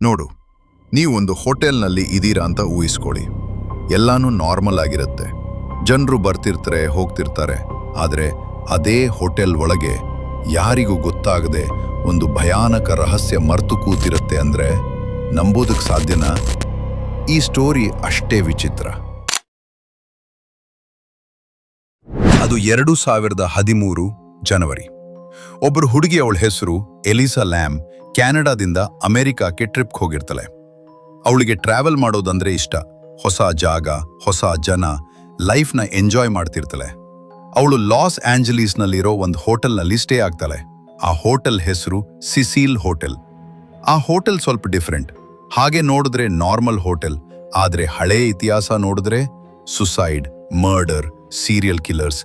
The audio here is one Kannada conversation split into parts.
ನೋಡು, ನೀವು ಒಂದು ಹೋಟೆಲ್ನಲ್ಲಿ ಇದೀರಾ ಅಂತ ಊಹಿಸ್ಕೊಳ್ಳಿ. ಎಲ್ಲಾನು ನಾರ್ಮಲ್ ಆಗಿರುತ್ತೆ. ಜನರು ಬರ್ತಿರ್ತಾರೆ, ಹೋಗ್ತಿರ್ತಾರೆ. ಆದರೆ ಅದೇ ಹೋಟೆಲ್ ಒಳಗೆ ಯಾರಿಗೂ ಗೊತ್ತಾಗದೆ ಒಂದು ಭಯಾನಕ ರಹಸ್ಯ ಮರ್ತು ಕೂತಿರುತ್ತೆ ಅಂದ್ರೆ ನಂಬೋದಕ್ಕೆ ಸಾಧ್ಯನಾ? ಈ ಸ್ಟೋರಿ ಅಷ್ಟೇ ವಿಚಿತ್ರ. ಅದು 2013 ಜನವರಿ. ಒಬ್ಬರು ಹುಡುಗಿ, ಅವಳ ಹೆಸರು ಎಲಿಸಾ ಲ್ಯಾಮ್, ಕ್ಯಾನಡಾದಿಂದ ಅಮೆರಿಕಾಕ್ಕೆ ಟ್ರಿಪ್ಗೆ ಹೋಗಿರ್ತಾಳೆ. ಅವಳಿಗೆ ಟ್ರಾವೆಲ್ ಮಾಡೋದಂದ್ರೆ ಇಷ್ಟ. ಹೊಸ ಜಾಗ, ಹೊಸ ಜನ, ಲೈಫ್ನ ಎಂಜಾಯ್ ಮಾಡ್ತಿರ್ತಾಳೆ. ಅವಳು ಲಾಸ್ ಆಂಜಲೀಸ್ನಲ್ಲಿರೋ ಒಂದು ಹೋಟೆಲ್ನಲ್ಲಿ ಸ್ಟೇ ಆಗ್ತಾಳೆ. ಆ ಹೋಟೆಲ್ ಹೆಸರು ಸಿಸಿಲ್ ಹೋಟೆಲ್. ಆ ಹೋಟೆಲ್ ಸ್ವಲ್ಪ ಡಿಫ್ರೆಂಟ್. ಹಾಗೆ ನೋಡಿದ್ರೆ ನಾರ್ಮಲ್ ಹೋಟೆಲ್, ಆದ್ರೆ ಹಳೇ ಇತಿಹಾಸ ನೋಡಿದ್ರೆ ಸುಸೈಡ್, ಮರ್ಡರ್, ಸೀರಿಯಲ್ ಕಿಲ್ಲರ್ಸ್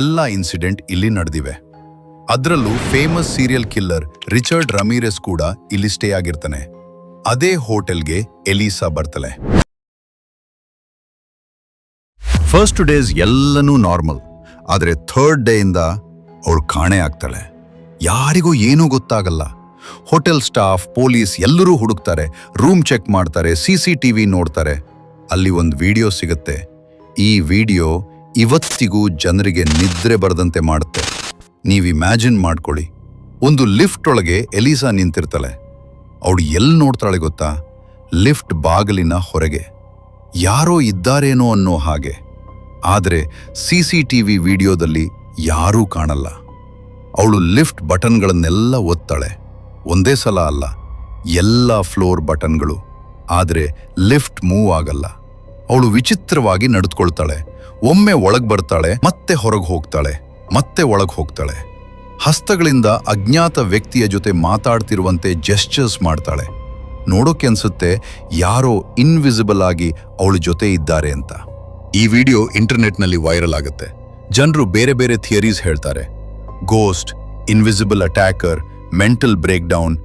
ಎಲ್ಲ ಇನ್ಸಿಡೆಂಟ್ ಇಲ್ಲಿ ನಡೆದಿವೆ. ಅದರಲ್ಲೂ ಫೇಮಸ್ ಸೀರಿಯಲ್ ಕಿಲ್ಲರ್ ರಿಚರ್ಡ್ ರಮೀರೆಸ್ ಕೂಡ ಇಲ್ಲಿ ಸ್ಟೇ ಆಗಿರ್ತಾನೆ. ಅದೇ ಹೋಟೆಲ್ಗೆ ಎಲಿಸಾ ಬರ್ತಾಳೆ. ಫಸ್ಟ್ ಡೇಸ್ ಎಲ್ಲನೂ ನಾರ್ಮಲ್. ಆದ್ರೆ ಥರ್ಡ್ ಡೇ ಇಂದ ಅವಳು ಕಾಣೆ ಆಗ್ತಾಳೆ. ಯಾರಿಗೂ ಏನೂ ಗೊತ್ತಾಗಲ್ಲ. ಹೋಟೆಲ್ ಸ್ಟಾಫ್, ಪೊಲೀಸ್ ಎಲ್ಲರೂ ಹುಡುಕ್ತಾರೆ, ರೂಮ್ ಚೆಕ್ ಮಾಡ್ತಾರೆ, CCTV ನೋಡ್ತಾರೆ. ಅಲ್ಲಿ ಒಂದು ವಿಡಿಯೋ ಸಿಗುತ್ತೆ. ಈ ವಿಡಿಯೋ ಇವತ್ತಿಗೂ ಜನರಿಗೆ ನಿದ್ರೆ ಬರದಂತೆ ಮಾಡುತ್ತೆ. ನೀವು ಇಮ್ಯಾಜಿನ್ ಮಾಡ್ಕೊಳ್ಳಿ, ಒಂದು ಲಿಫ್ಟ್ ಒಳಗೆ ಎಲಿಸಾ ನಿಂತಿರ್ತಾಳೆ. ಅವಳು ಎಲ್ಲಿ ನೋಡ್ತಾಳೆ ಗೊತ್ತಾ? ಲಿಫ್ಟ್ ಬಾಗಿಲಿನ ಹೊರಗೆ. ಯಾರೋ ಇದ್ದಾರೇನೋ ಅನ್ನೋ ಹಾಗೆ. ಆದರೆ CCTV ವಿಡಿಯೋದಲ್ಲಿ ಯಾರೂ ಕಾಣಲ್ಲ. ಅವಳು ಲಿಫ್ಟ್ ಬಟನ್ಗಳನ್ನೆಲ್ಲ ಒತ್ತಾಳೆ. ಒಂದೇ ಸಲ ಅಲ್ಲ, ಎಲ್ಲ ಫ್ಲೋರ್ ಬಟನ್ಗಳು. ಆದರೆ ಲಿಫ್ಟ್ ಮೂವ್ ಆಗಲ್ಲ. ಅವಳು ವಿಚಿತ್ರವಾಗಿ ನಡೆದುಕೊಳ್ತಾಳೆ. ಒಮ್ಮೆ ಒಳಗೆ ಬರ್ತಾಳೆ, ಮತ್ತೆ ಹೊರಗೆ ಹೋಗ್ತಾಳೆ, ಮತ್ತೆ ಒಳಗೆ ಹೋಗ್ತಾಳೆ. ಹಸ್ತಗಳಿಂದ ಅಜ್ಞಾತ ವ್ಯಕ್ತಿಯ ಜೊತೆ ಮಾತಾಡ್ತಿರುವಂತೆ ಜೆಸ್ಚರ್ಸ್ ಮಾಡ್ತಾಳೆ. ನೋಡೋಕೆ ಅನ್ಸುತ್ತೆ ಯಾರೋ ಇನ್ವಿಸಿಬಲ್ ಆಗಿ ಅವಳ ಜೊತೆ ಇದ್ದಾರೆ ಅಂತ. ಈ ವಿಡಿಯೋ ಇಂಟರ್ನೆಟ್ನಲ್ಲಿ ವೈರಲ್ ಆಗುತ್ತೆ. ಜನರು ಬೇರೆ ಬೇರೆ ಥಿಯರೀಸ್ ಹೇಳ್ತಾರೆ. Ghost, invisible attacker, mental breakdown.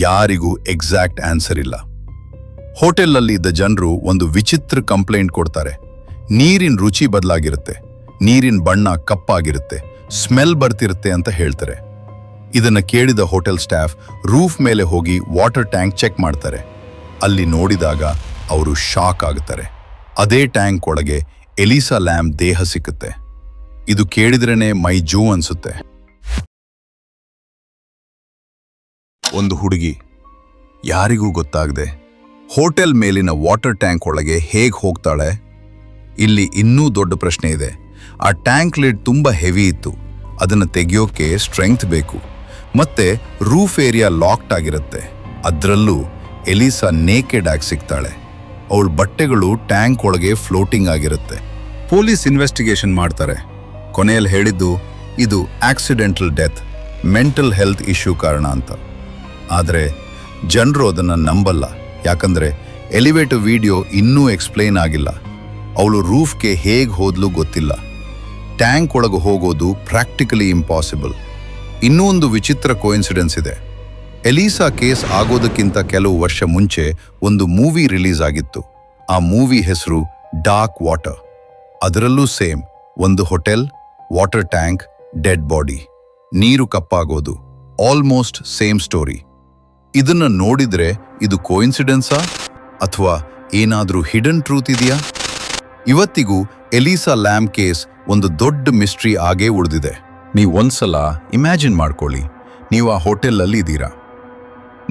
ಯಾರಿಗೂ ಎಕ್ಸಾಕ್ಟ್ ಆನ್ಸರ್ ಇಲ್ಲ. ಹೋಟೆಲ್ನಲ್ಲಿ ಇದ್ದ ಜನರು ಒಂದು ವಿಚಿತ್ರ ಕಂಪ್ಲೇಂಟ್ ಕೊಡ್ತಾರೆ. ನೀರಿನ ರುಚಿ ಬದಲಾಗಿರುತ್ತೆ, ನೀರಿನ ಬಣ್ಣ ಕಪ್ಪಾಗಿರುತ್ತೆ, ಸ್ಮೆಲ್ ಬರ್ತಿರುತ್ತೆ ಅಂತ ಹೇಳ್ತಾರೆ. ಇದನ್ನ ಕೇಳಿದ ಹೋಟೆಲ್ ಸ್ಟಾಫ್ ರೂಫ್ ಮೇಲೆ ಹೋಗಿ ವಾಟರ್ ಟ್ಯಾಂಕ್ ಚೆಕ್ ಮಾಡ್ತಾರೆ. ಅಲ್ಲಿ ನೋಡಿದಾಗ ಅವರು ಶಾಕ್ ಆಗುತ್ತಾರೆ. ಅದೇ ಟ್ಯಾಂಕ್ ಒಳಗೆ ಎಲಿಸಾ ಲ್ಯಾಮ್ ದೇಹ ಸಿಕ್ಕುತ್ತೆ. ಇದು ಕೇಳಿದ್ರೇನೆ ಮೈ ಜೂ ಅನ್ಸುತ್ತೆ. ಒಂದು ಹುಡುಗಿ ಯಾರಿಗೂ ಗೊತ್ತಾಗದೆ ಹೋಟೆಲ್ ಮೇಲಿನ ವಾಟರ್ ಟ್ಯಾಂಕ್ ಒಳಗೆ ಹೇಗೆ ಹೋಗ್ತಾಳೆ? ಇಲ್ಲಿ ಇನ್ನೂ ದೊಡ್ಡ ಪ್ರಶ್ನೆ ಇದೆ. ಆ ಟ್ಯಾಂಕ್ ಲಿಡ್ ತುಂಬಾ ಹೆವಿ ಇತ್ತು. ಅದನ್ನು ತೆಗೆಯೋಕೆ ಸ್ಟ್ರೆಂಗ್ತ್ ಬೇಕು. ಮತ್ತೆ ರೂಫ್ ಏರಿಯಾ ಲಾಕ್ಡ್ ಆಗಿರುತ್ತೆ. ಅದರಲ್ಲೂ ಎಲಿಸಾ ನೇಕೆಡ್ ಆಗಿ ಸಿಗ್ತಾಳೆ. ಅವಳ ಬಟ್ಟೆಗಳು ಟ್ಯಾಂಕ್ ಒಳಗೆ ಫ್ಲೋಟಿಂಗ್ ಆಗಿರುತ್ತೆ. ಪೊಲೀಸ್ ಇನ್ವೆಸ್ಟಿಗೇಷನ್ ಮಾಡ್ತಾರೆ. ಕೊನೆಯಲ್ಲಿ ಹೇಳಿದ್ದು ಇದು accidental death, mental health issue ಕಾರಣ ಅಂತ. ಆದರೆ ಜನರು ಅದನ್ನು ನಂಬಲ್ಲ. ಯಾಕಂದ್ರೆ ಎಲಿವೇಟರ್ ವಿಡಿಯೋ ಇನ್ನೂ ಎಕ್ಸ್ಪ್ಲೇನ್ ಆಗಿಲ್ಲ. ಅವಳು ರೂಫ್ಗೆ ಹೇಗೆ ಹೋದ್ಲು ಗೊತ್ತಿಲ್ಲ. ಟ್ಯಾಂಕ್ ಒಳಗೆ ಹೋಗೋದು ಪ್ರಾಕ್ಟಿಕಲಿ ಇಂಪಾಸಿಬಲ್. ಇನ್ನೂ ಒಂದು ವಿಚಿತ್ರ ಕೋಇನ್ಸಿಡೆನ್ಸ್ ಇದೆ. ಎಲಿಸಾ ಕೇಸ್ ಆಗೋದಕ್ಕಿಂತ ಕೆಲವು ವರ್ಷ ಮುಂಚೆ ಒಂದು ಮೂವಿ ರಿಲೀಸ್ ಆಗಿತ್ತು. ಆ ಮೂವಿ ಹೆಸರು ಡಾರ್ಕ್ ವಾಟರ್. ಅದರಲ್ಲೂ ಸೇಮ್, ಒಂದು hotel, water tank, dead body, ನೀರು ಕಪ್ಪಾಗೋದು, ಆಲ್ಮೋಸ್ಟ್ ಸೇಮ್ ಸ್ಟೋರಿ. ಇದನ್ನ ನೋಡಿದ್ರೆ ಇದು ಕೋಇನ್ಸಿಡೆನ್ಸಾ ಅಥವಾ ಏನಾದ್ರೂ ಹಿಡನ್ ಟ್ರೂತ್ ಇದೆಯಾ? ಇವತ್ತಿಗೂ ಎಲಿಸಾ ಲ್ಯಾಮ್ ಕೇಸ್ ಒಂದು ದೊಡ್ಡ ಮಿಸ್ಟ್ರಿ ಆಗೇ ಉಳಿದಿದೆ. ನೀವು ಒಂದ್ಸಲ ಇಮ್ಯಾಜಿನ್ ಮಾಡ್ಕೊಳ್ಳಿ, ನೀವು ಆ ಹೋಟೆಲಲ್ಲಿ ಇದ್ದೀರಾ.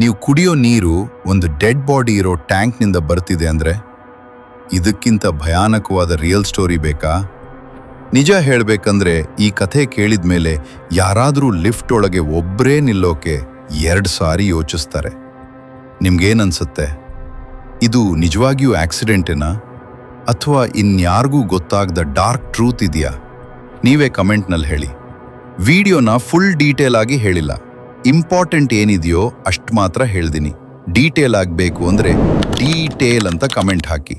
ನೀವು ಕುಡಿಯೋ ನೀರು ಒಂದು ಡೆಡ್ ಬಾಡಿ ಇರೋ ಟ್ಯಾಂಕ್ನಿಂದ ಬರ್ತಿದೆ ಅಂದ್ರೆ ಇದಕ್ಕಿಂತ ಭಯಾನಕವಾದ ರಿಯಲ್ ಸ್ಟೋರಿ ಬೇಕಾ? ನಿಜ ಹೇಳ್ಬೇಕಂದ್ರೆ ಈ ಕಥೆ ಕೇಳಿದ ಮೇಲೆ ಯಾರಾದರೂ ಲಿಫ್ಟ್ ಒಳಗೆ ಒಬ್ಬರೇ ನಿಲ್ಲೋಕೆ 2 ಸಾರಿ ಯೋಚಿಸ್ತಾರೆ. ನಿಮ್ಗೇನನ್ಸುತ್ತೆ? ಇದು ನಿಜವಾಗಿಯೂ ಆಕ್ಸಿಡೆಂಟೇನಾ ಅಥವಾ ಇನ್ಯಾರಿಗೂ ಗೊತ್ತಾಗದ ಡಾರ್ಕ್ ಟ್ರೂತ್ ಇದೆಯಾ? ನೀವೇ ಕಮೆಂಟ್ನಲ್ಲಿ ಹೇಳಿ. ವಿಡಿಯೋನ ಫುಲ್ ಡೀಟೇಲ್ ಆಗಿ ಹೇಳಿಲ್ಲ. ಇಂಪಾರ್ಟೆಂಟ್ ಏನಿದೆಯೋ ಅಷ್ಟು ಮಾತ್ರ ಹೇಳ್ತೀನಿ. ಡೀಟೇಲ್ ಆಗಬೇಕು ಅಂದರೆ ಡೀಟೇಲ್ ಅಂತ ಕಮೆಂಟ್ ಹಾಕಿ.